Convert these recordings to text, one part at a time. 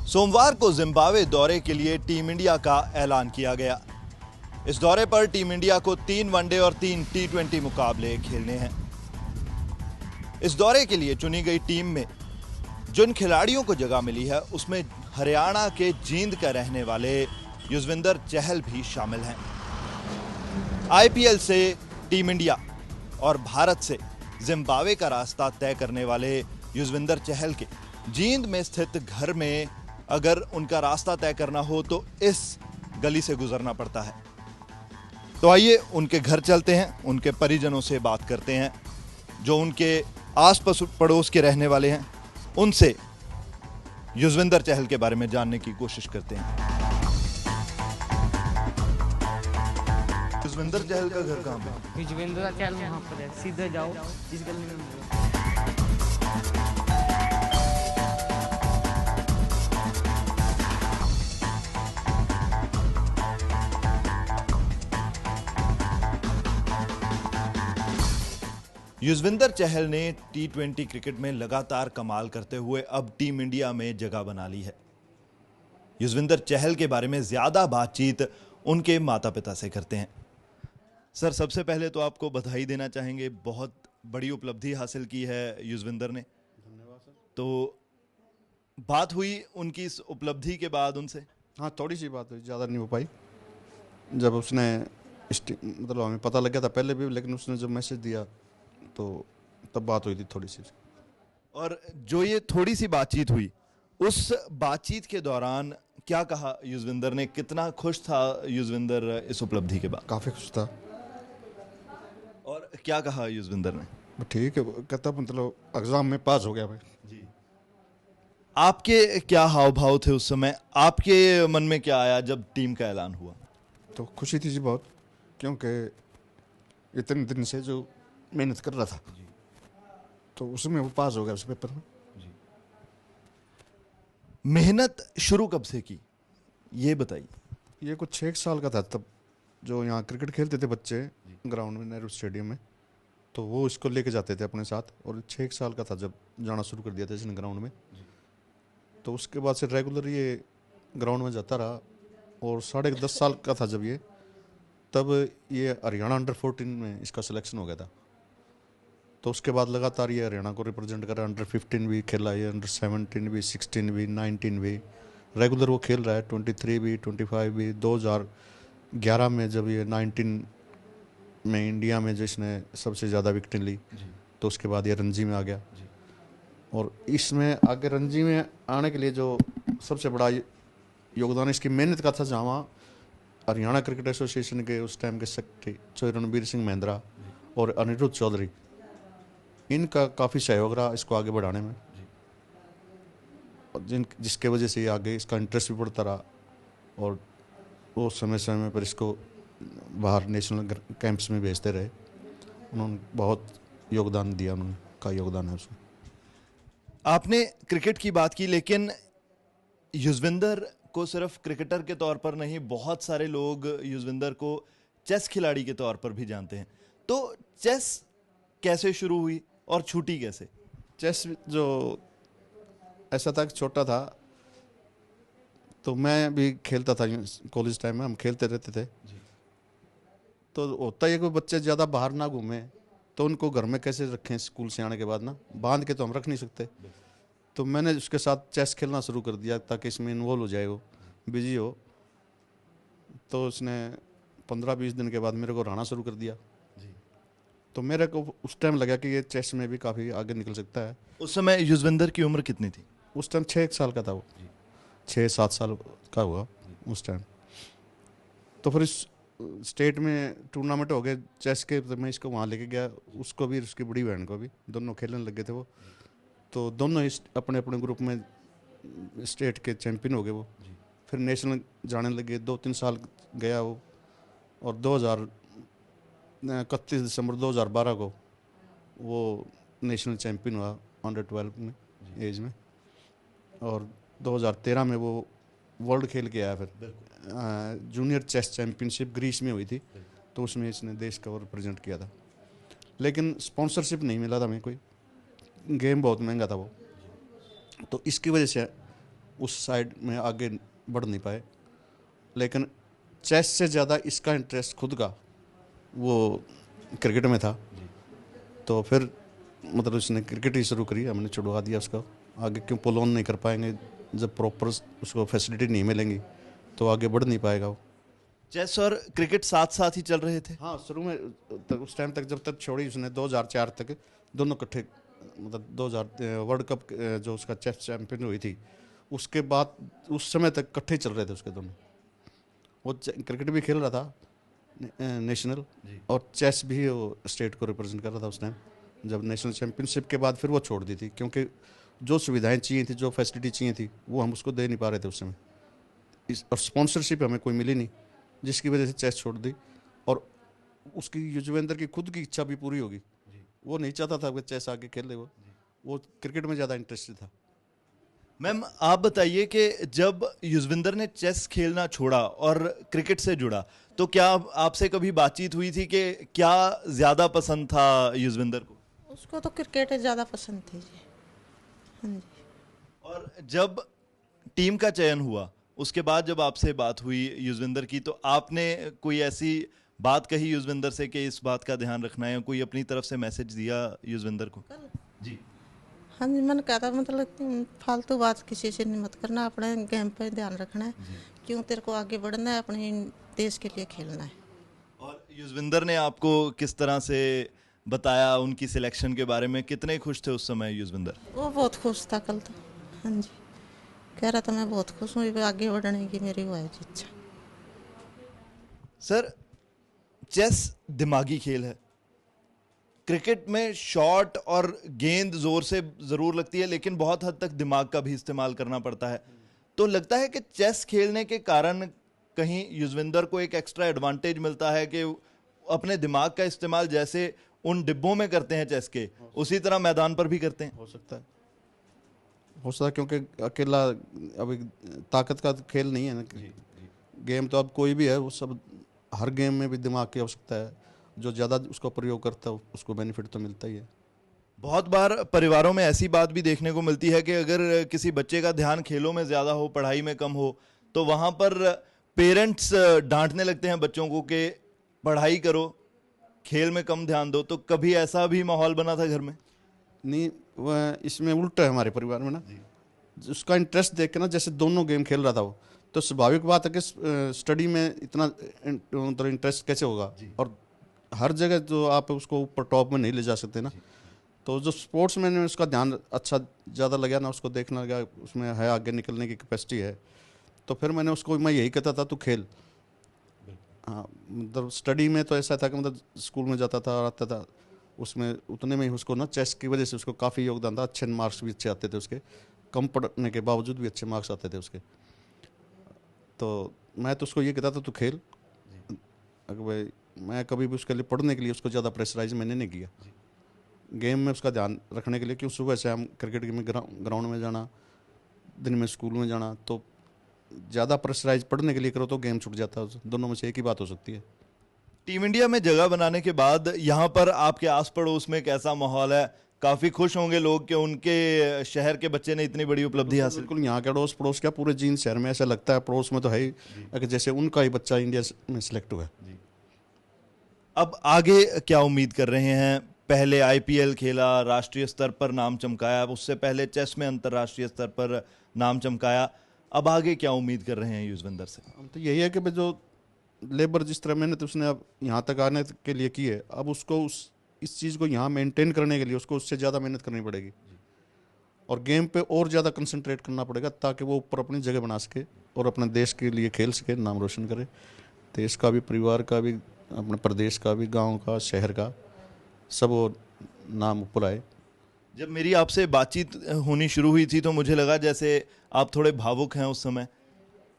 सोमवार को जिम्बाब्वे दौरे के लिए टीम इंडिया का ऐलान किया गया। इस दौरे पर टीम इंडिया को 3 वनडे और 3 टी20 मुकाबले खेलने हैं। इस दौरे के लिए चुनी गई टीम में जिन खिलाड़ियों को जगह मिली है उसमें हरियाणा के जींद का रहने वाले युजवेंद्र चहल भी शामिल हैं। आईपीएल से टीम इंडिया और भारत से जिम्बाब्वे का रास्ता तय करने वाले युजवेंद्र चहल के जींद में स्थित घर में अगर उनका रास्ता तय करना हो तो इस गली से गुजरना पड़ता है। तो आइए उनके घर चलते हैं, उनके परिजनों से बात करते हैं जो उनके आस पड़ोस के रहने वाले हैं, उनसे युजवेंद्र चहल के बारे में जानने की कोशिश करते हैं। युजवेंद्र चहल का घर कहाँ पे? युजवेंद्र चहल वहाँ पर है, सीधे जाओ इस गली में। युजवेंद्र चहल ने टी20 क्रिकेट में लगातार कमाल करते हुए अब टीम इंडिया में जगह बना ली है। युजवेंद्र चहल के बारे में ज्यादा बातचीत उनके माता पिता से करते हैं। सर, सबसे पहले तो आपको बधाई देना चाहेंगे, बहुत बड़ी उपलब्धि हासिल की है युजवेंद्र ने। धन्यवाद सर। तो बात हुई उनकी इस उपलब्धि के बाद उनसे? हाँ, थोड़ी सी बात हुई, ज़्यादा नहीं हो पाई। जब उसने मतलब हमें पता लग गया था पहले भी, लेकिन उसने जब मैसेज दिया तो तब बात हुई थी थोड़ी सी। और जो ये थोड़ी सी बातचीत हुई, उस बातचीत के दौरान क्या कहा युजवेंद्र ने? कितना खुश था युजवेंद्र इस उपलब्धि के बाद? काफ़ी खुश था। और क्या कहा युजवेंद्र ने? ठीक है, कहता मतलब एग्ज़ाम में पास हो गया भाई। जी। आपके क्या हाव भाव थे उस समय? आपके मन में क्या आया जब टीम का ऐलान हुआ? तो खुशी थी जी बहुत, क्योंकि इतने दिन से जो मेहनत कर रहा था तो उसमें वो पास हो गया उस पेपर में। मेहनत शुरू कब से की, ये बताइए। ये कुछ 6 साल का था तब, जो यहाँ क्रिकेट खेलते थे बच्चे ग्राउंड में, नेहरू स्टेडियम में, तो वो इसको लेके जाते थे अपने साथ। और 6 साल का था जब जाना शुरू कर दिया था इसने ग्राउंड में। तो उसके बाद से रेगुलर ये ग्राउंड में जाता रहा। और 10.5 साल का था जब ये, तब ये हरियाणा अंडर 14 में इसका सिलेक्शन हो गया था। तो उसके बाद लगातार ये हरियाणा को रिप्रेजेंट कर रहा है। अंडर 15 भी खेला है, अंडर 17 भी, 16 भी, 19 भी, रेगुलर वो खेल रहा है। 23 भी, 25 भी। 2011 में जब ये 19 में इंडिया में जिसने सबसे ज़्यादा विकेटें ली, तो उसके बाद ये रणजी में आ गया। और इसमें आगे रणजी में आने के लिए जो सबसे बड़ा योगदान इसकी मेहनत का था, जहाँ हरियाणा क्रिकेट एसोसिएशन के उस टाइम के सेक्रेटरी रणबीर सिंह महिंद्रा और अनिरुद्ध चौधरी, इनका काफ़ी सहयोग रहा इसको आगे बढ़ाने में। और जिसके वजह से ये आगे इसका इंटरेस्ट भी बढ़ता रहा। और वो समय समय पर इसको बाहर नेशनल कैंप्स में भेजते रहे। उन्होंने बहुत योगदान दिया, उनका योगदान है उसमें। आपने क्रिकेट की बात की, लेकिन युजवेंद्र को सिर्फ क्रिकेटर के तौर पर नहीं, बहुत सारे लोग युजवेंद्र को चेस खिलाड़ी के तौर पर भी जानते हैं। तो चेस कैसे शुरू हुई और छूटी कैसे? चेस जो ऐसा था कि छोटा था तो मैं भी खेलता था, कॉलेज टाइम में हम खेलते रहते थे। तो होता है कोई बच्चे ज़्यादा बाहर ना घूमे तो उनको घर में कैसे रखें, स्कूल से आने के बाद ना बांध के तो हम रख नहीं सकते। तो मैंने उसके साथ चेस खेलना शुरू कर दिया ताकि इसमें इन्वॉल्व हो जाए, वो बिजी हो। तो उसने 15-20 दिन के बाद मेरे को हराना शुरू कर दिया। तो मेरे को उस टाइम लगा कि ये चेस में भी काफ़ी आगे निकल सकता है। उस समय युजवेंद्र की उम्र कितनी थी? उस टाइम 6 साल का था वो, 6-7 साल का हुआ उस टाइम। तो फिर इस स्टेट में टूर्नामेंट हो गए चेस के, तो मैं इसको वहाँ लेके गया, उसको भी उसकी बड़ी बहन को भी, दोनों खेलने लगे थे वो। तो दोनों अपने अपने ग्रुप में स्टेट के चैंपियन हो गए वो। फिर नेशनल जाने लगे, 2-3 साल गया वो। और 31 दिसंबर 2012 को वो नेशनल चैंपियन हुआ अंडर 12 में एज में। और 2013 में वो वर्ल्ड खेल के आया। फिर जूनियर चेस चैंपियनशिप ग्रीस में हुई थी, तो उसमें इसने देश का रिप्रेजेंट किया था। लेकिन स्पॉन्सरशिप नहीं मिला था हमें कोई, गेम बहुत महंगा था वो। तो इसकी वजह से उस साइड में आगे बढ़ नहीं पाए। लेकिन चेस से ज़्यादा इसका इंटरेस्ट खुद का वो क्रिकेट में था। तो फिर मतलब उसने क्रिकेट ही शुरू करी, हमने छुड़वा दिया उसका। आगे क्यों पुल ऑन नहीं कर पाएंगे, जब प्रॉपर उसको फैसिलिटी नहीं मिलेंगी तो आगे बढ़ नहीं पाएगा वो। चेस और क्रिकेट साथ साथ ही चल रहे थे? हाँ, शुरू में उस टाइम तक जब तक छोड़ी उसने 2004 तक दोनों इकट्ठे, मतलब 2000 वर्ल्ड कप जो उसका चेस चैंपियन हुई थी उसके बाद उस समय तक इकट्ठे चल रहे थे उसके दोनों। वो क्रिकेट भी खेल रहा था नेशनल, और चेस भी वो स्टेट को रिप्रेजेंट कर रहा था उस टाइम। जब नेशनल चैंपियनशिप के बाद फिर वो छोड़ दी थी, क्योंकि जो सुविधाएं चाहिए थी, जो फैसिलिटी चाहिए थी, वो हम उसको दे नहीं पा रहे थे उस समय। और स्पॉन्सरशिप हमें कोई मिली नहीं, जिसकी वजह से चेस छोड़ दी। और उसकी युजवेंद्र की खुद की इच्छा भी पूरी होगी, वो नहीं चाहता था कि चेस आगे खेले। वो क्रिकेट में ज़्यादा इंटरेस्टेड था। मैम, आप बताइए कि जब युजवेंद्र ने चेस खेलना छोड़ा और क्रिकेट से जुड़ा, तो क्या आपसे कभी बातचीत हुई थी कि क्या ज़्यादा पसंद था युजवेंद्र को? उसको तो क्रिकेट ज़्यादा पसंद थी जी। हाँ जी। और जब टीम का चयन हुआ उसके बाद जब आपसे बात हुई युजवेंद्र की, तो आपने कोई ऐसी बात कही युजवेंद्र से कि इस बात का ध्यान रखना है, कोई अपनी तरफ से मैसेज दिया युजवेंद्र को? जी हाँ जी, मैंने कहा था मतलब कि फालतू बात किसी से नहीं मत करना, अपने गेम पे ध्यान रखना है। क्यों तेरे को आगे बढ़ना है, अपने देश के लिए खेलना है। और युजवेंद्र ने आपको किस तरह से बताया उनकी सिलेक्शन के बारे में? कितने खुश थे उस समय युजवेंद्र? वो बहुत खुश था कल तो। हाँ जी, कह रहा था मैं बहुत खुश हूँ, आगे बढ़ने की मेरी वो है इच्छा। सर, चेस दिमागी खेल है। क्रिकेट में शॉट और गेंद जोर से जरूर लगती है, लेकिन बहुत हद तक दिमाग का भी इस्तेमाल करना पड़ता है। तो लगता है कि चेस खेलने के कारण कहीं युजवेंद्र को एक एक्स्ट्रा एडवांटेज मिलता है कि अपने दिमाग का इस्तेमाल जैसे उन डिब्बों में करते हैं चेस के, उसी तरह मैदान पर भी करते हैं। हो सकता है, क्योंकि अकेला अभी ताकत का खेल नहीं है ना। गेम तो अब कोई भी है, वो सब हर गेम में भी दिमाग की आवश्यकता है। जो ज़्यादा उसका प्रयोग करता है उसको बेनिफिट तो मिलता ही है। बहुत बार परिवारों में ऐसी बात भी देखने को मिलती है कि अगर किसी बच्चे का ध्यान खेलों में ज़्यादा हो, पढ़ाई में कम हो, तो वहाँ पर पेरेंट्स डांटने लगते हैं बच्चों को कि पढ़ाई करो, खेल में कम ध्यान दो। तो कभी ऐसा भी माहौल बना था घर में? नहीं, वह इसमें उल्टा है हमारे परिवार में ना। उसका इंटरेस्ट देख के ना, जैसे दोनों गेम खेल रहा था वो, तो स्वाभाविक बात है कि स्टडी में इतना मतलब इंटरेस्ट कैसे होगा। और हर जगह जो आप उसको ऊपर टॉप में नहीं ले जा सकते ना। तो जो स्पोर्ट्स में उसका ध्यान अच्छा ज़्यादा लगा ना, उसको देखना लगा, उसमें है आगे निकलने की कैपेसिटी है। तो फिर मैंने उसको, मैं यही कहता था तू खेल। हाँ, मतलब स्टडी में तो ऐसा था कि मतलब स्कूल में जाता था और आता था, उसमें उतने में ही उसको ना चेस की वजह से उसको काफ़ी योगदान था। अच्छे मार्क्स भी अच्छे आते थे उसके, कम पढ़ने के बावजूद भी अच्छे मार्क्स आते थे उसके। तो मैं तो उसको ये कहता था तू खेल। अगर भाई मैं कभी भी उसके लिए पढ़ने के लिए उसको ज़्यादा प्रेशराइज मैंने नहीं किया। गेम में उसका ध्यान रखने के लिए, क्यों सुबह से हम क्रिकेट में ग्राउंड में जाना, दिन में स्कूल में जाना, तो ज़्यादा प्रेशराइज पढ़ने के लिए करो तो गेम छूट जाता है। दोनों में से एक ही बात हो सकती है। टीम इंडिया में जगह बनाने के बाद यहाँ पर आपके आस पड़ोस में कैसा माहौल है? काफ़ी खुश होंगे लोग कि उनके शहर के बच्चे ने इतनी बड़ी उपलब्धि हासिल। बिल्कुल, यहाँ के अड़ोस पड़ोस क्या, पूरे जींद शहर में ऐसा लगता है, पड़ोस में तो है ही, कि जैसे उनका ही बच्चा इंडिया में सिलेक्ट हुआ है। अब आगे क्या उम्मीद कर रहे हैं? पहले आईपीएल खेला, राष्ट्रीय स्तर पर नाम चमकाया, उससे पहले चेस में अंतर्राष्ट्रीय स्तर पर नाम चमकाया। अब आगे क्या उम्मीद कर रहे हैं युजवेंद्र से? हम तो यही है कि जो लेबर जिस तरह मेहनत उसने अब यहाँ तक आने के लिए की है, अब उसको इस चीज़ को यहाँ मेंटेन करने के लिए उसको उससे ज़्यादा मेहनत करनी पड़ेगी। और गेम पे और ज़्यादा कंसंट्रेट करना पड़ेगा, ताकि वो ऊपर अपनी जगह बना सके और अपने देश के लिए खेल सके, नाम रोशन करे, देश का भी, परिवार का भी, अपने प्रदेश का भी, गांव का, शहर का, सब वो नाम ऊपर आए। जब मेरी आपसे बातचीत होनी शुरू हुई थी तो मुझे लगा जैसे आप थोड़े भावुक हैं उस समय,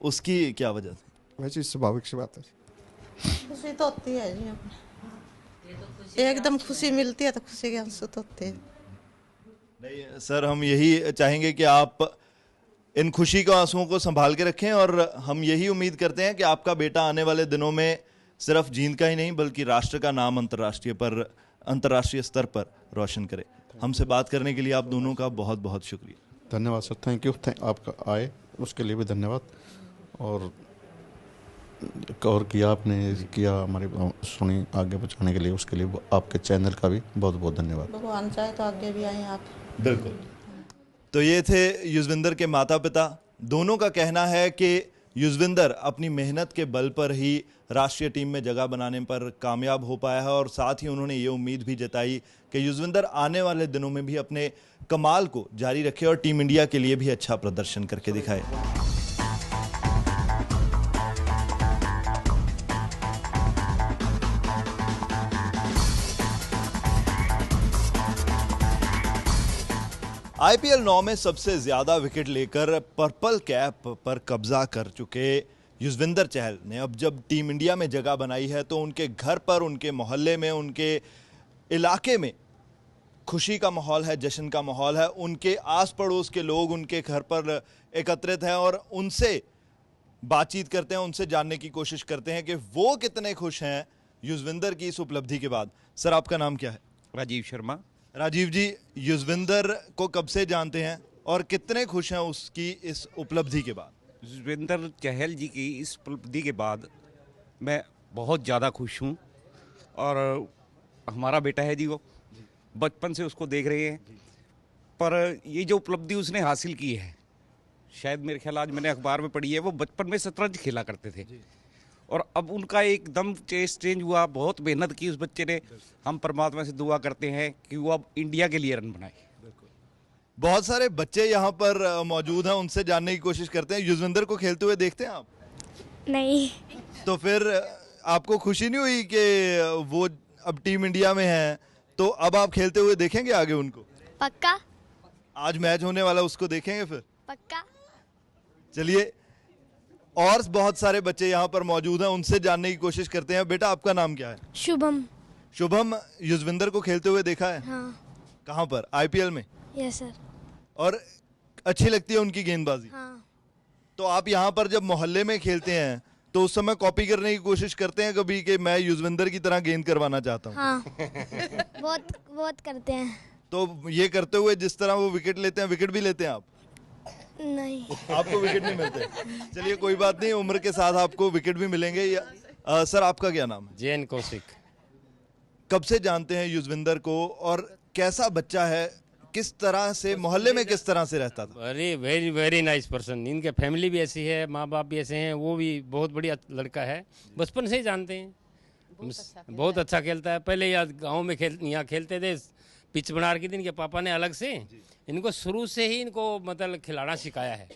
उसकी क्या वजह थी? वैसे स्वाभाविक सी बात है। खुशी तो होती है जी, अपने एकदम खुशी मिलती है तो खुशी के आंसू तो होते हैं। नहीं सर, हम यही चाहेंगे कि आप इन खुशी के आंसुओं को संभाल के रखें, और हम यही उम्मीद करते हैं कि आपका बेटा आने वाले दिनों में सिर्फ जींद का ही नहीं बल्कि राष्ट्र का नाम अंतर्राष्ट्रीय स्तर पर रोशन करे। हमसे बात करने के लिए आप दोनों का बहुत बहुत शुक्रिया। धन्यवाद सर, थैंक यू। आपका आए उसके लिए भी धन्यवाद। और किया आपने किया हमारी सुनी आगे पहुँचाने के लिए, उसके लिए आपके चैनल का भी बहुत बहुत धन्यवाद। भगवान चाहे तो आगे भी आए आप। बिल्कुल। तो ये थे युजविंदर के माता पिता। दोनों का कहना है कि युजविंदर अपनी मेहनत के बल पर ही राष्ट्रीय टीम में जगह बनाने पर कामयाब हो पाया है, और साथ ही उन्होंने ये उम्मीद भी जताई कि युजविंदर आने वाले दिनों में भी अपने कमाल को जारी रखे और टीम इंडिया के लिए भी अच्छा प्रदर्शन करके दिखाए। आईपीएल 9 में सबसे ज्यादा विकेट लेकर पर्पल कैप पर कब्जा कर चुके युजवेंद्र चहल ने अब जब टीम इंडिया में जगह बनाई है तो उनके घर पर, उनके मोहल्ले में, उनके इलाके में खुशी का माहौल है, जश्न का माहौल है। उनके आस पड़ोस के लोग उनके घर पर एकत्रित हैं और उनसे बातचीत करते हैं, उनसे जानने की कोशिश करते हैं कि वो कितने खुश हैं युजवेंद्र की इस उपलब्धि के बाद। सर, आपका नाम क्या है? राजीव शर्मा। राजीव जी, युजवेंद्र को कब से जानते हैं और कितने खुश हैं उसकी इस उपलब्धि के बाद? युजवेंद्र चहल जी की इस उपलब्धि के बाद मैं बहुत ज़्यादा खुश हूँ। और हमारा बेटा है जी, वो बचपन से उसको देख रहे हैं, पर ये जो उपलब्धि उसने हासिल की है, शायद मेरे ख्याल आज मैंने अखबार में पढ़ी है, वो बचपन में शतरंज खेला करते थे और अब उनका एकदम टेस्ट चेंज हुआ। बहुत मेहनत की उस बच्चे ने। हम परमात्मा से दुआ करते हैं कि वो अब इंडिया के लिए रन बनाए। बहुत सारे बच्चे यहाँ पर मौजूद हैं, उनसे जानने की कोशिश करते हैं। युजवेंद्र को खेलते हुए देखते हैं आप? नहीं। तो फिर आपको खुशी नहीं हुई कि वो अब टीम इंडिया में हैं, तो अब आप खेलते हुए देखेंगे आगे उनको? पक्का। आज मैच होने वाला, उसको देखेंगे फिर? पक्का। चलिए, और बहुत सारे बच्चे यहाँ पर मौजूद हैं, उनसे जानने की कोशिश करते हैं। बेटा, आपका नाम क्या है? शुभम। शुभम, युजवेंद्र को खेलते हुए देखा है? हाँ। कहाँ पर? आईपीएल में? Yes sir. और अच्छी लगती है उनकी गेंदबाजी? हाँ। तो आप यहाँ पर जब मोहल्ले में खेलते हैं तो उस समय कॉपी करने की कोशिश करते हैं कभी कि मैं युजवेंद्र की तरह गेंद करवाना चाहता हूँ? हाँ। बहुत बहुत करते हैं। तो ये करते हुए जिस तरह वो विकेट लेते हैं, विकेट भी लेते हैं आप? नहीं। आपको विकेट नहीं मिलते? चलिए, कोई बात नहीं, उम्र के साथ आपको विकेट भी मिलेंगे। सर, आपका क्या नाम है? जैन कौशिक। कब से जानते हैं युजवेंद्र को और कैसा बच्चा है? किस तरह से मोहल्ले में किस तरह से रहता था? अरे वेरी वेरी नाइस पर्सन। इनके फैमिली भी ऐसी है, माँ बाप भी ऐसे हैं, वो भी बहुत बढ़िया लड़का है। बचपन से ही जानते हैं। बहुत अच्छा खेलता है। पहले गाँव में यहाँ खेलते थे, पिच बना रखी थी इनके पापा ने अलग से। इनको शुरू से ही इनको मतलब खिलाना सिखाया है।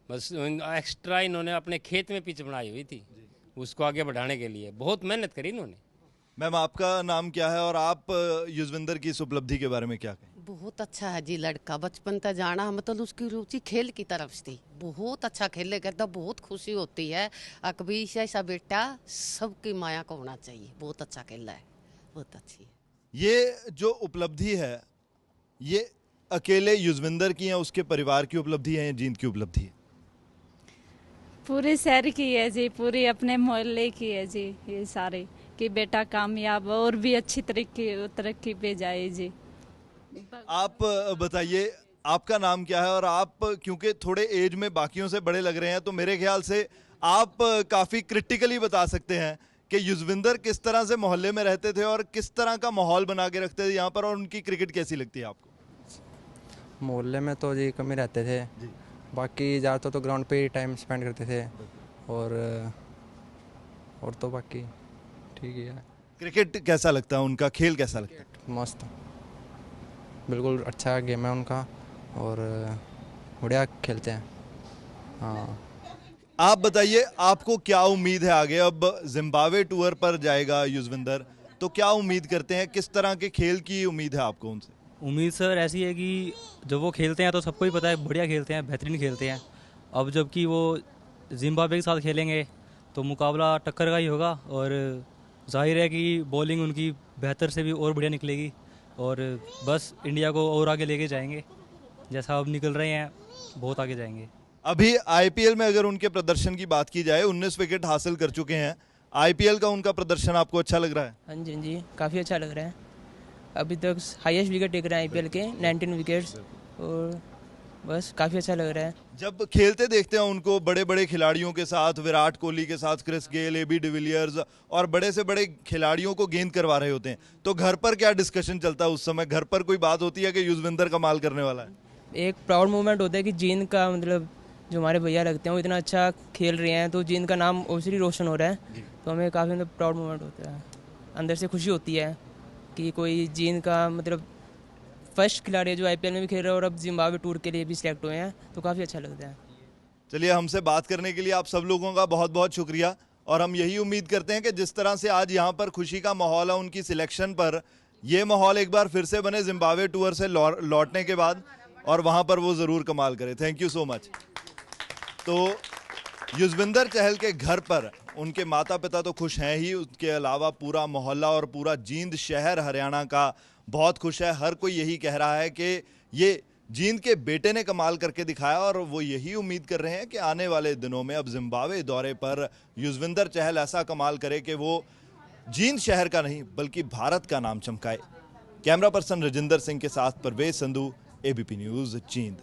बस एक्स्ट्रा इन्होंने अपने खेत में पिच बनाई हुई थी, उसको आगे बढ़ाने के लिए बहुत मेहनत करी इन्होंने। मैम, आपका नाम क्या है और आप युजवेंद्र की इस उपलब्धि के बारे में क्या कहें? बहुत अच्छा है जी लड़का। बचपन तक जाना मतलब उसकी रुचि खेल की तरफ से थी। बहुत अच्छा खेले करता, बहुत खुशी होती है। अकबी ऐसा बेटा सबकी माया को होना चाहिए। बहुत अच्छा खेल रहा है, बहुत अच्छी है। ये जो उपलब्धि है, ये अकेले युजवेंद्र की है, उसके परिवार की उपलब्धि है या जींद की उपलब्धि है? पूरे शहर की है जी, पूरी अपने मोहल्ले की है जी। ये सारे कि बेटा कामयाब और भी अच्छी तरक्की पे जाए जी। आप बताइए, आपका नाम क्या है? और आप क्योंकि थोड़े एज में बाकियों से बड़े लग रहे हैं, तो मेरे ख्याल से आप काफ़ी क्रिटिकली बता सकते हैं कि युजवेंद्र किस तरह से मोहल्ले में रहते थे और किस तरह का माहौल बना के रखते थे यहाँ पर, और उनकी क्रिकेट कैसी लगती है आपको? मोहल्ले में तो जी कम ही रहते थे, बाकी ज़्यादातर तो ग्राउंड पे ही टाइम स्पेंड करते थे। और तो बाकी ठीक ही है। क्रिकेट कैसा लगता है उनका? खेल कैसा लगता है? मस्त, बिल्कुल अच्छा गेम है उनका और बढ़िया खेलते हैं। हाँ। आप बताइए, आपको क्या उम्मीद है आगे? अब जिम्बाब्वे टूर पर जाएगा युजवेंद्र, तो क्या उम्मीद करते हैं? किस तरह के खेल की उम्मीद है आपको उनसे? उम्मीद सर ऐसी है कि जब वो खेलते हैं तो सबको ही पता है बढ़िया खेलते हैं, बेहतरीन खेलते हैं। अब जबकि वो जिम्बाब्वे के साथ खेलेंगे तो मुकाबला टक्कर का ही होगा, और जाहिर है कि बॉलिंग उनकी बेहतर से भी और बढ़िया निकलेगी और बस इंडिया को और आगे लेके जाएंगे। जैसा अब निकल रहे हैं, बहुत आगे जाएंगे। अभी आईपीएल में अगर उनके प्रदर्शन की बात की जाए, 19 विकेट हासिल कर चुके हैं। आईपीएल का उनका प्रदर्शन आपको अच्छा लग रहा है? हाँ जी, हाँ जी, काफ़ी अच्छा लग रहा है। अभी तक हाईएस्ट विकेट टेक रहे हैं आईपीएल के, 19 विकेट्स। और बस काफ़ी अच्छा लग रहा है। जब खेलते देखते हैं उनको बड़े बड़े खिलाड़ियों के साथ, विराट कोहली के साथ, क्रिस गेल, एबी डिविलियर्स और बड़े से बड़े खिलाड़ियों को गेंद करवा रहे होते हैं, तो घर पर क्या डिस्कशन चलता है उस समय? घर पर कोई बात होती है कि युजवेंद्र कमाल करने वाला है? एक प्राउड मोमेंट होता है कि जींद का मतलब जो हमारे भैया लगते हैं वो इतना अच्छा खेल रहे हैं, तो जींद का नाम ओबवियसली रोशन हो रहा है, तो हमें काफ़ी मतलब प्राउड मोमेंट होता है, अंदर से खुशी होती है कि कोई जींद का मतलब फर्स्ट खिलाड़ी है जो आईपीएल में भी खेल रहा है और अब जिम्बाब्वे टूर के लिए भी सिलेक्ट हुए हैं, तो काफ़ी अच्छा लगता है। चलिए, हमसे बात करने के लिए आप सब लोगों का बहुत बहुत शुक्रिया, और हम यही उम्मीद करते हैं कि जिस तरह से आज यहाँ पर खुशी का माहौल है उनकी सिलेक्शन पर, ये माहौल एक बार फिर से बने जिम्बाब्वे टूर से लौटने के बाद, और वहाँ पर वो ज़रूर कमाल करे। Thank you so much. तो युजवेंद्र चहल के घर पर उनके माता पिता तो खुश हैं ही, उसके अलावा पूरा मोहल्ला और पूरा जींद शहर हरियाणा का बहुत खुश है। हर कोई यही कह रहा है कि ये जींद के बेटे ने कमाल करके दिखाया, और वो यही उम्मीद कर रहे हैं कि आने वाले दिनों में अब जिम्बाब्वे दौरे पर युजवेंद्र चहल ऐसा कमाल करे कि वो जींद शहर का नहीं बल्कि भारत का नाम चमकाए। कैमरा पर्सन रजिंदर सिंह के साथ परवेज संधू, एबीपी न्यूज़, जींद।